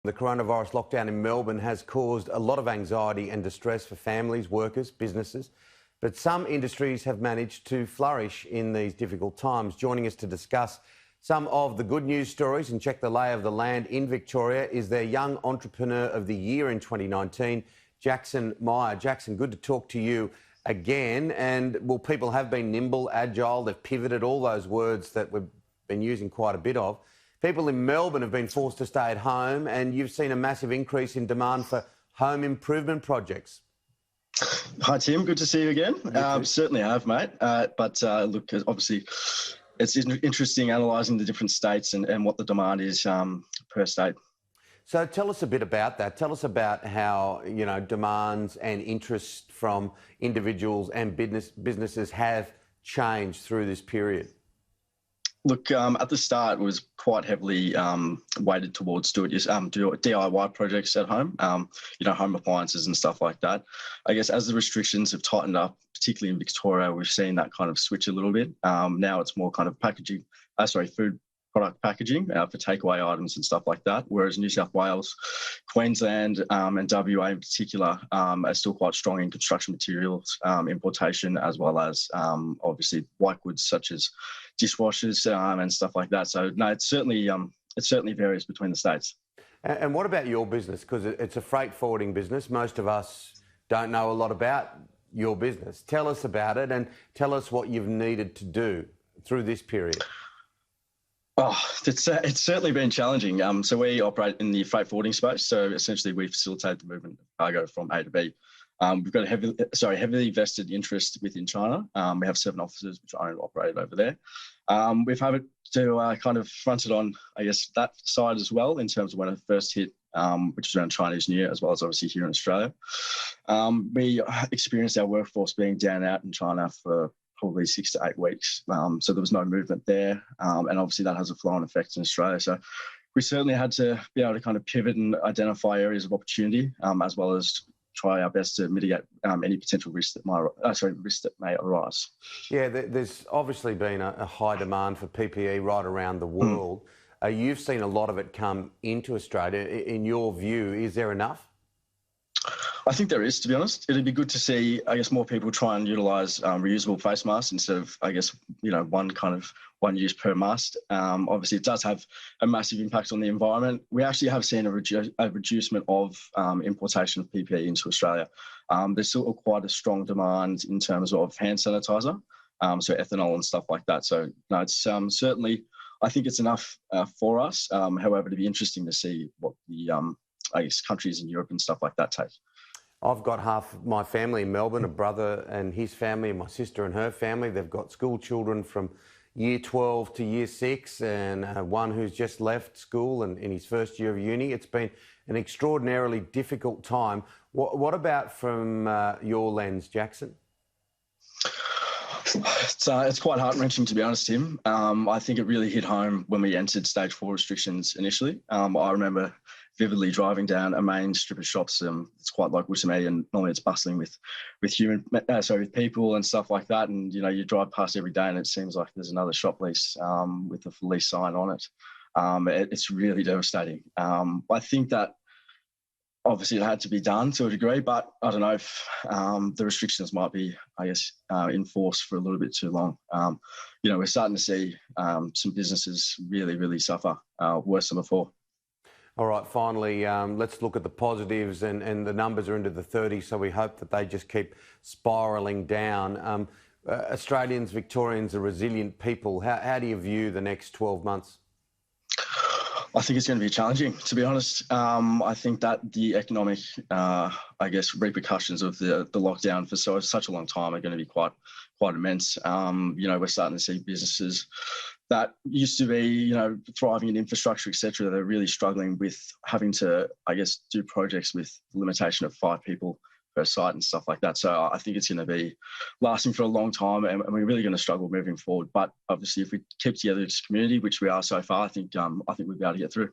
The coronavirus lockdown in Melbourne has caused a lot of anxiety and distress for families, workers, businesses. But some industries have managed to flourish in these difficult times. Joining us to discuss some of the good news stories and check the lay of the land in Victoria is their Young Entrepreneur of the Year in 2019, Jackson Meyer. Jackson, good to talk to you again. And, well, people have been nimble, agile, they've pivoted, all those words that we've been using quite a bit of. People in Melbourne have been forced to stay at home, and you've seen a massive increase in demand for home improvement projects. Hi, Tim. Good to see you again. Certainly have, mate. Look, obviously, it's interesting analysing the different states and what the demand is per state. So tell us a bit about that. Tell us about how, demands and interest from individuals and businesses have changed through this period. Look, at the start, it was quite heavily weighted towards do DIY projects at home, home appliances and stuff like that. I guess as the restrictions have tightened up, particularly in Victoria, we've seen that kind of switch a little bit. Now it's more kind of food product packaging for takeaway items and stuff like that, whereas New South Wales, Queensland and WA in particular are still quite strong in construction materials importation, as well as obviously white goods such as dishwashers and stuff like that. So no, it certainly varies between the states. And what about your business? Because it's a freight forwarding business. Most of us don't know a lot about your business. Tell us about it and tell us what you've needed to do through this period. Oh, it's certainly been challenging. So we operate in the freight forwarding space. So essentially, we facilitate the movement of cargo from A to B. We've got a heavily vested interest within China. We have 7 offices which are owned and operated over there. We've had to kind of front it on, I guess, that side as well in terms of when it first hit, which is around Chinese New Year, as well as obviously here in Australia. We experienced our workforce being down out in China for probably 6 to 8 weeks. So there was no movement there. And obviously that has a flow-on effect in Australia. So we certainly had to be able to kind of pivot and identify areas of opportunity, as well as try our best to mitigate any potential risks that may arise. Yeah, there's obviously been a high demand for PPE right around the world. You've seen a lot of it come into Australia. In your view, is there enough? I think there is, to be honest. It'd be good to see, I guess, more people try and utilise reusable face masks instead of, I guess, one use per mask. Obviously, it does have a massive impact on the environment. We actually have seen a reducement of importation of PPE into Australia. There's still quite a strong demand in terms of hand sanitizer, so ethanol and stuff like that. So, no, it's certainly, I think it's enough for us. However, it'd be interesting to see what the, countries in Europe and stuff like that take. I've got half my family in Melbourne, a brother and his family, and my sister and her family. They've got school children from year 12 to year 6 and one who's just left school and in his first year of uni. It's been an extraordinarily difficult time. What about from your lens, Jackson? It's quite heart-wrenching, to be honest, Tim. I think it really hit home when we entered stage 4 restrictions initially. I remember vividly driving down a main strip of shops. It's quite local to me, and normally it's bustling with people and stuff like that. And you drive past every day, and it seems like there's another shop lease with a for lease sign on it. It's really devastating. I think that obviously it had to be done to a degree, but I don't know if the restrictions might be, enforced for a little bit too long. We're starting to see some businesses really, really suffer worse than before. All right, finally, let's look at the positives, and the numbers are into the 30s, so we hope that they just keep spiralling down. Australians, Victorians are resilient people. How do you view the next 12 months? I think it's going to be challenging, to be honest. I think that the economic, repercussions of the lockdown for such a long time are going to be quite immense. We're starting to see businesses that used to be, thriving in infrastructure, etc. They're really struggling with having to, do projects with the limitation of 5 people per site and stuff like that. So I think it's going to be lasting for a long time, and we're really going to struggle moving forward. But obviously, if we keep together as a community, which we are so far, I think we'll be able to get through.